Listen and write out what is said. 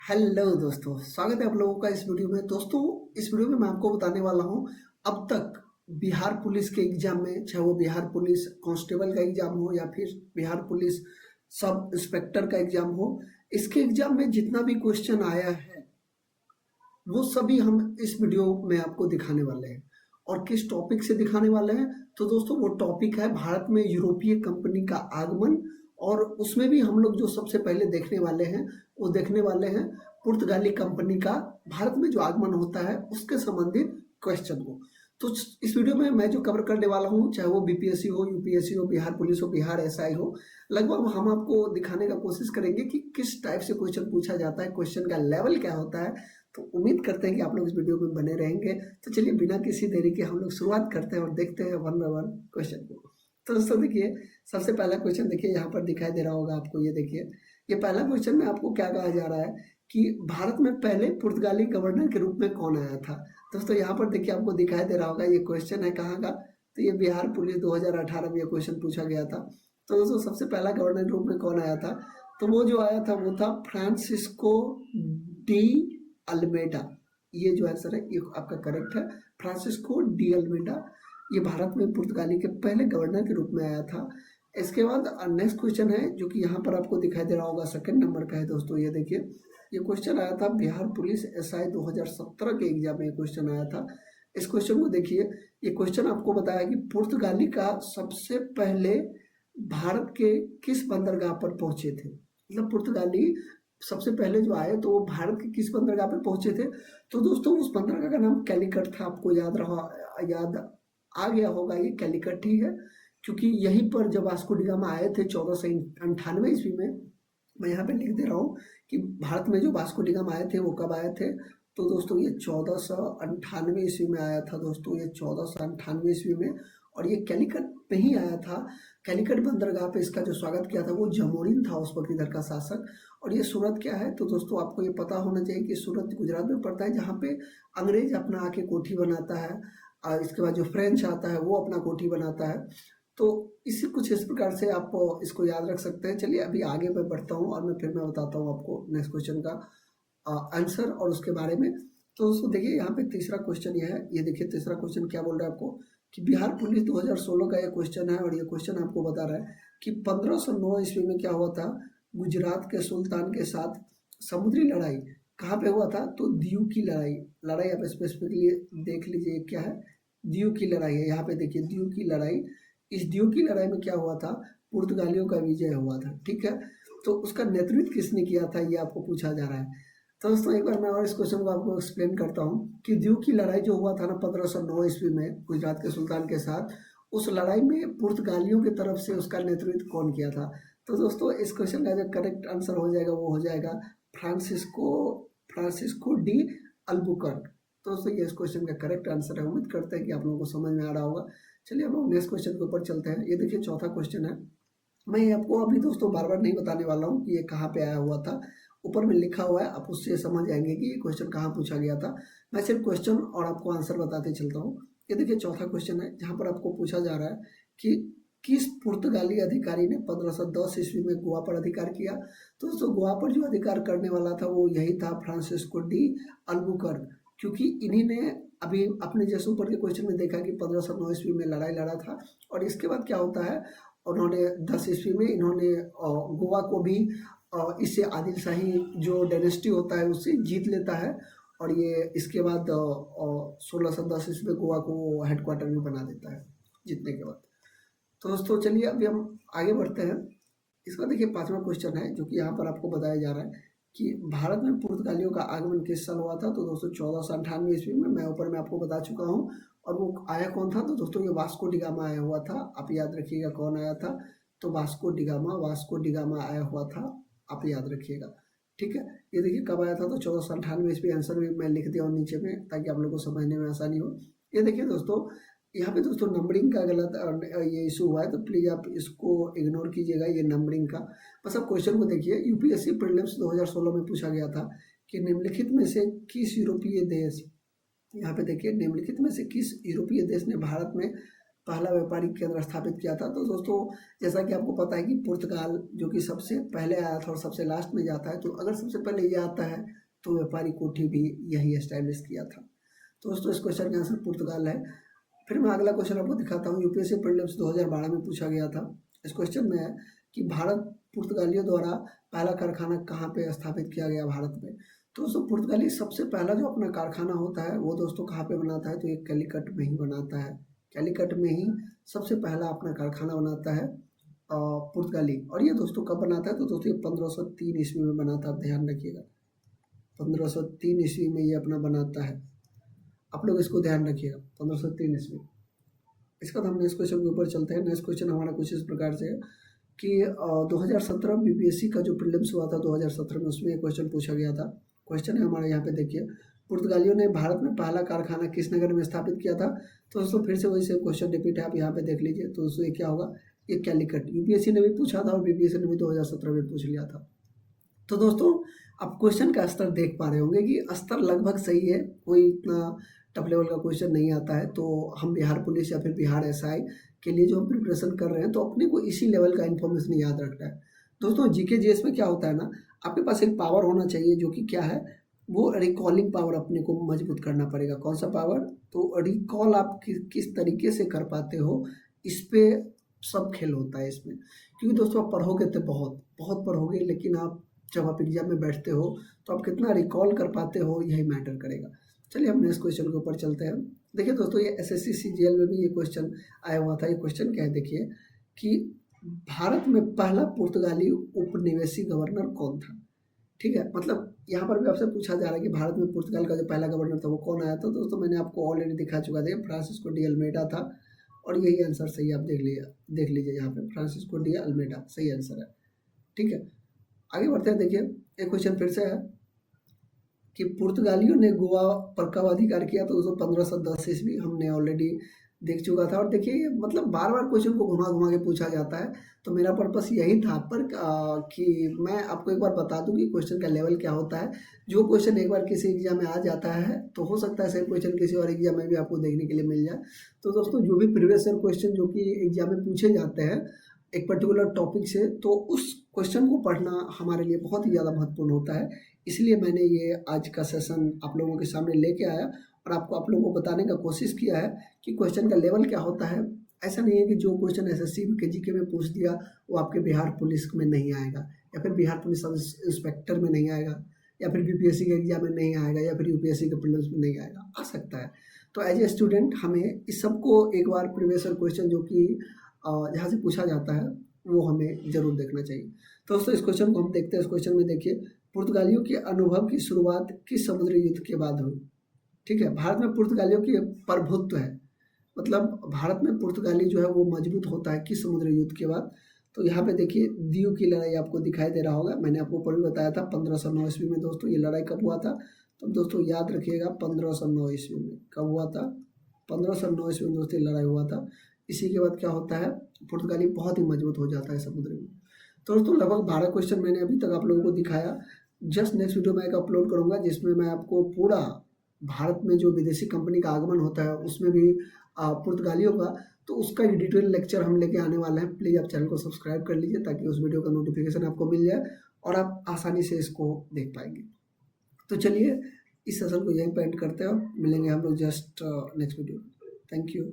Hello दोस्तों, स्वागत है आप लोगों का इस वीडियो में। दोस्तों, इस वीडियो में मैं आपको बताने वाला हूं अब तक बिहार पुलिस के एग्जाम में, चाहे वो बिहार पुलिस कांस्टेबल का एग्जाम हो या फिर बिहार पुलिस सब इंस्पेक्टर का एग्जाम हो, इसके एग्जाम में जितना भी क्वेश्चन आया है वो सभी हम इस वीडियो में आपको दिखाने वाले हैं। और किस टॉपिक से दिखाने वाले हैं, तो दोस्तों वो टॉपिक है भारत में यूरोपीय कंपनी का आगमन। और उसमें भी हम लोग जो सबसे पहले देखने वाले हैं वो देखने वाले हैं पुर्तगाली कंपनी का भारत में जो आगमन होता है उसके संबंधित क्वेश्चन को। तो इस वीडियो में मैं जो कवर करने वाला हूँ, चाहे वो बीपीएससी हो, यूपीएससी हो, बिहार पुलिस हो, बिहार एसआई हो, लगभग हम आपको दिखाने का कोशिश करेंगे कि किस टाइप से क्वेश्चन पूछा जाता है, क्वेश्चन का लेवल क्या होता है। तो उम्मीद करते हैं कि आप लोग इस वीडियो में बने रहेंगे। तो चलिए बिना किसी देरी के हम लोग शुरुआत करते हैं और देखते हैं वन बाय वन क्वेश्चन को। तो दोस्तों देखिए, सबसे पहला क्वेश्चन देखिए यहाँ पर दिखाई दे रहा होगा आपको। ये देखिए, ये पहला क्वेश्चन में आपको क्या कहा जा रहा है कि भारत में पहले पुर्तगाली गवर्नर के रूप में कौन आया था। दोस्तों यहाँ पर देखिए आपको दिखाई दे रहा होगा, ये क्वेश्चन है कहाँ का, तो ये बिहार पुलिस 2018 में ये क्वेश्चन पूछा गया था। तो दोस्तों सबसे पहला गवर्नर के रूप में कौन आया था, तो वो जो आया था वो था फ्रांसिस्को डी अल्मेडा। ये जो आंसर है ये आपका करेक्ट है, फ्रांसिस्को डी अल्मेडा। ये भारत में पुर्तगाली के पहले गवर्नर के रूप में आया था। इसके बाद नेक्स्ट क्वेश्चन है जो कि यहाँ पर आपको दिखाई दे रहा होगा, सेकंड नंबर का है दोस्तों। ये देखिए, ये क्वेश्चन आया था बिहार पुलिस एसआई 2017 के एग्जाम में, ये क्वेश्चन आया था। इस क्वेश्चन को देखिए, ये क्वेश्चन आपको बताया कि पुर्तगाली का सबसे पहले भारत के किस बंदरगाह पर पहुंचे थे। मतलब पुर्तगाली सबसे पहले जो आए तो वो भारत के किस बंदरगाह पे पहुंचे थे। तो दोस्तों उस बंदरगाह का नाम कैलिकट था। आपको याद आ गया होगा ये कैलिकट ही है, क्योंकि यहीं पर जब वास्को डी गामा आए थे 1498 ईस्वी में, मैं यहाँ पे लिख दे रहा हूँ कि भारत में जो वास्को डी गामा आए थे वो कब आए थे। तो दोस्तों ये 1498 ईस्वी में आया था। दोस्तों ये 1498 ईस्वी में, और ये कैलिकट में ही आया था। कैलिकट बंदरगाह पे इसका जो स्वागत किया था वो जमोरिन था उस वक्त इधर का शासक। और ये सूरत क्या है, तो दोस्तों आपको ये पता होना चाहिए कि सूरत गुजरात में पड़ता है, जहाँ पे अंग्रेज अपना आके कोठी बनाता है और इसके बाद जो फ्रेंच आता है वो अपना कोठी बनाता है। तो इसी कुछ इस प्रकार से आप इसको याद रख सकते हैं। चलिए अभी आगे मैं बढ़ता हूँ और फिर मैं बताता हूँ आपको नेक्स्ट क्वेश्चन का आंसर और उसके बारे में। तो दोस्तों देखिए यहाँ पे तीसरा क्वेश्चन ये है। ये देखिए तीसरा क्वेश्चन क्या बोल रहा है आपको कि बिहार पुलिस 2016 का ये क्वेश्चन है, और ये क्वेश्चन आपको बता रहा है कि 1509 ईस्वी में क्या हुआ था, गुजरात के सुल्तान के साथ समुद्री लड़ाई कहाँ पे हुआ था, तो दीव की लड़ाई। लड़ाई आप स्पेसिफिकली देख लीजिए क्या है, दीव की लड़ाई है। यहाँ पे देखिए दीव की लड़ाई। इस दीव की लड़ाई में क्या हुआ था, पुर्तगालियों का विजय हुआ था। ठीक है, तो उसका नेतृत्व किसने किया था ये आपको पूछा जा रहा है। तो दोस्तों एक बार मैं और इस क्वेश्चन को आपको एक्सप्लेन करता हूँ कि दीव की लड़ाई जो हुआ था ना 1509 ईस्वी में गुजरात के सुल्तान के साथ, उस लड़ाई में पुर्तगालियों की तरफ से उसका नेतृत्व कौन किया था। तो दोस्तों इस क्वेश्चन का जो करेक्ट आंसर हो जाएगा वो हो जाएगा फ्रांसिस्को फ्रांसिस्को डी अल्बुकर्क। तो दोस्तों ये इस क्वेश्चन का करेक्ट आंसर है। उम्मीद करते हैं कि आप लोगों को समझ में आ रहा होगा। चलिए हम लोग नेक्स्ट क्वेश्चन के ऊपर चलते हैं। ये देखिए चौथा क्वेश्चन है। मैं ये आपको अभी दोस्तों बार बार नहीं बताने वाला हूँ कि ये कहाँ पे आया हुआ था, ऊपर में लिखा हुआ है, आप उससे समझ जाएंगे कि ये क्वेश्चन कहाँ पूछा गया था। मैं सिर्फ क्वेश्चन और आपको आंसर बताते चलता हूँ। ये देखिए चौथा क्वेश्चन है जहाँ पर आपको पूछा जा रहा है कि किस पुर्तगाली अधिकारी ने 1510 ईस्वी में गोवा पर अधिकार किया। तो दोस्तों गोवा पर जो अधिकार करने वाला था वो यही था, फ्रांसिस्को डी अल्बुकर्क। क्योंकि इन्हीं ने अभी अपने जैसे ऊपर के क्वेश्चन में देखा कि 1509 ईस्वी में लड़ाई लड़ा था, और इसके बाद क्या होता है, उन्होंने 10 ईस्वी में इन्होंने गोवा को भी इससे आदिल शाही जो डायनेस्टी होता है उससे जीत लेता है। और ये इसके बाद 1610 ईस्वी में गोवा को हेडक्वार्टर भी बना देता है जीतने के बाद। तो दोस्तों चलिए अभी हम आगे बढ़ते हैं। इसका देखिए पांचवा क्वेश्चन है जो कि यहाँ पर आपको बताया जा रहा है कि भारत में पुर्तगालियों का आगमन किस साल हुआ था। तो दोस्तों 1498 ईस्वी में, मैं ऊपर में आपको बता चुका हूँ। और वो आया कौन था, तो दोस्तों ये वास्को डी गामा आया हुआ था। आप याद रखिएगा कौन आया था, तो वास्को डी गामा आया हुआ था, आप याद रखिएगा। ठीक है, ये देखिए कब आया था, तो 1498 ईस्वी। आंसर भी मैं लिख दिया हूँ नीचे में ताकि आप लोगों को समझने में आसानी हो। ये देखिए दोस्तों यहाँ पे दोस्तों नंबरिंग का गलत ये इशू हुआ है, तो प्लीज़ आप इसको इग्नोर कीजिएगा, ये नंबरिंग का। बस आप क्वेश्चन को देखिए। यूपीएससी प्रीलिम्स 2016 में पूछा गया था कि निम्नलिखित में से किस यूरोपीय देश, यहाँ पे देखिए निम्नलिखित में से किस यूरोपीय देश ने भारत में पहला व्यापारिक केंद्र स्थापित किया था? तो दोस्तों जैसा कि आपको पता है कि पुर्तगाल जो कि सबसे पहले आया था और सबसे लास्ट में जाता है, तो अगर सबसे पहले ये आता है तो व्यापारी कोठी भी यही एस्टैब्लिश किया था। तो दोस्तों इस क्वेश्चन का आंसर पुर्तगाल है। फिर मैं अगला क्वेश्चन आपको दिखाता हूँ, यूपीएससी प्रीलिम्स 2012 में पूछा गया था। इस क्वेश्चन में है कि भारत पुर्तगालियों द्वारा पहला कारखाना कहाँ पे स्थापित किया गया भारत में? तो दोस्तों पुर्तगाली सबसे पहला जो अपना कारखाना होता है वो दोस्तों कहाँ पे बनाता है? तो ये कैलीकट में ही बनाता है। कैलीकट में ही सबसे पहला अपना कारखाना बनाता है पुर्तगाली। और ये दोस्तों कब बनाता है? तो दोस्तों ये 1503 ईस्वी में बनाता है, आप ध्यान रखिएगा। 1503 ईस्वी में ये अपना बनाता है, आप लोग इसको ध्यान रखिएगा, 1503 ईस्वी। इसका बाद हम नेक्स्ट क्वेश्चन के ऊपर चलते हैं। नेक्स्ट क्वेश्चन हमारा कुछ इस प्रकार से है कि 2017 बीपीएससी का जो प्रीलिम्स हुआ था 2017 में, उसमें एक क्वेश्चन पूछा गया था। क्वेश्चन है हमारे यहाँ पे देखिए, पुर्तगालियों ने भारत में पहला कारखाना किस नगर में स्थापित किया था? तो दोस्तों फिर से वही सेम क्वेश्चन रिपीट है, आप यहाँ पे देख लीजिए। तो दोस्तों ये क्या होगा? ये कैलीकट। यूपीएससी ने भी पूछा था और बीपीएससी ने भी 2017 में पूछ लिया था। तो दोस्तों आप क्वेश्चन का स्तर देख पा रहे होंगे कि स्तर लगभग सही है, कोई इतना टफ लेवल का क्वेश्चन नहीं आता है। तो हम बिहार पुलिस या फिर बिहार एसआई के लिए जो हम प्रिपरेशन कर रहे हैं, तो अपने को इसी लेवल का इन्फॉर्मेशन याद रखना है। दोस्तों जीके जीएस में क्या होता है ना, आपके पास एक पावर होना चाहिए जो कि क्या है, वो रिकॉलिंग पावर अपने को मजबूत करना पड़ेगा। कौन सा पावर? तो रिकॉल आप किस तरीके से कर पाते हो, इस पे सब खेल होता है इसमें। क्योंकि दोस्तों आप पढ़ोगे तो बहुत बहुत पढ़ोगे, लेकिन आप जब आप एग्जाम में बैठते हो तो आप कितना रिकॉल कर पाते हो, यही मैटर करेगा। चलिए हम नेक्स्ट क्वेश्चन के ऊपर चलते हैं। देखिए दोस्तों ये एसएससी सीजीएल में भी ये क्वेश्चन आया हुआ था। ये क्वेश्चन क्या है देखिए कि भारत में पहला पुर्तगाली उपनिवेशी गवर्नर कौन था? ठीक है, मतलब यहाँ पर भी आपसे पूछा जा रहा है कि भारत में पुर्तगाल का जो पहला गवर्नर था वो कौन आया था? तो दोस्तों मैंने आपको ऑलरेडी दिखा चुका था, फ्रांसिस्को डी अल्मेडा था। और यही आंसर सही, आप देख लीजिए यहाँ पे फ्रांसिस्को डी अल्मेडा सही आंसर है। ठीक है, आगे बढ़ते हैं। देखिए एक क्वेश्चन फिर से है कि पुर्तगालियों ने गोवा पर कब अधिकार किया? तो दोस्तों 1510 ईस्वी, हमने ऑलरेडी देख चुका था। और देखिए ये मतलब बार बार क्वेश्चन को घुमा घुमा के पूछा जाता है, तो मेरा पर्पस यही था पर कि मैं आपको एक बार बता दूं कि क्वेश्चन का लेवल क्या होता है। जो क्वेश्चन एक बार किसी एग्जाम में आ जाता है तो हो सकता है सेम क्वेश्चन किसी और एग्जाम में भी आपको देखने के लिए मिल जाए। तो दोस्तों जो भी प्रीवियस ईयर क्वेश्चन जो कि एग्जाम में पूछे जाते हैं एक पर्टिकुलर टॉपिक से, तो उस क्वेश्चन को पढ़ना हमारे लिए बहुत ही ज़्यादा महत्वपूर्ण होता है। इसलिए मैंने ये आज का सेशन आप लोगों के सामने लेके आया और आप लोगों को बताने का कोशिश किया है कि क्वेश्चन का लेवल क्या होता है। ऐसा नहीं है कि जो क्वेश्चन एसएससी के जीके में पूछ दिया वो आपके बिहार पुलिस में नहीं आएगा, या फिर बिहार पुलिस सब इंस्पेक्टर में नहीं आएगा, या फिर बीपीएससी के एग्जाम में नहीं आएगा, या फिर यूपीएससी के प्रीलिम्स में नहीं आएगा। आ सकता है। तो एज ए स्टूडेंट हमें इस सबको एक बार प्रीवियस क्वेश्चन जो कि जहाँ से पूछा जाता है वो हमें जरूर देखना चाहिए। तो दोस्तों इस क्वेश्चन को हम देखते हैं। इस क्वेश्चन में देखिए, पुर्तगालियों के अनुभव की शुरुआत किस समुद्री युद्ध के बाद हुई? ठीक है, भारत में पुर्तगालियों की प्रभुत्व है, मतलब भारत में पुर्तगाली जो है वो मजबूत होता है किस समुद्री युद्ध के बाद? तो यहाँ पे देखिए दीव की लड़ाई आपको दिखाई दे रहा होगा, मैंने आपको ऊपर भी बताया था 1509 ईस्वी में। दोस्तों ये लड़ाई कब हुआ था? तो दोस्तों याद रखिएगा 1509 ईस्वी में। कब हुआ था? 1509 ईस्वी में दोस्तों लड़ाई हुआ था। इसी के बाद क्या होता है, पुर्तगाली बहुत ही मजबूत हो जाता है समुद्र में। तो दोस्तों लगभग 12 क्वेश्चन मैंने अभी तक आप लोगों को दिखाया। जस्ट नेक्स्ट वीडियो में एक अपलोड करूंगा जिसमें मैं आपको पूरा भारत में जो विदेशी कंपनी का आगमन होता है उसमें भी पुर्तगालियों का, तो उसका एक डिटेल लेक्चर हम लेके आने वाले हैं। प्लीज़ आप चैनल को सब्सक्राइब कर लीजिए ताकि उस वीडियो का नोटिफिकेशन आपको मिल जाए और आप आसानी से इसको देख पाएंगे। तो चलिए इस सेशन को यहीं पे एंड करते हैं, मिलेंगे हम लोग just next video. Thank you.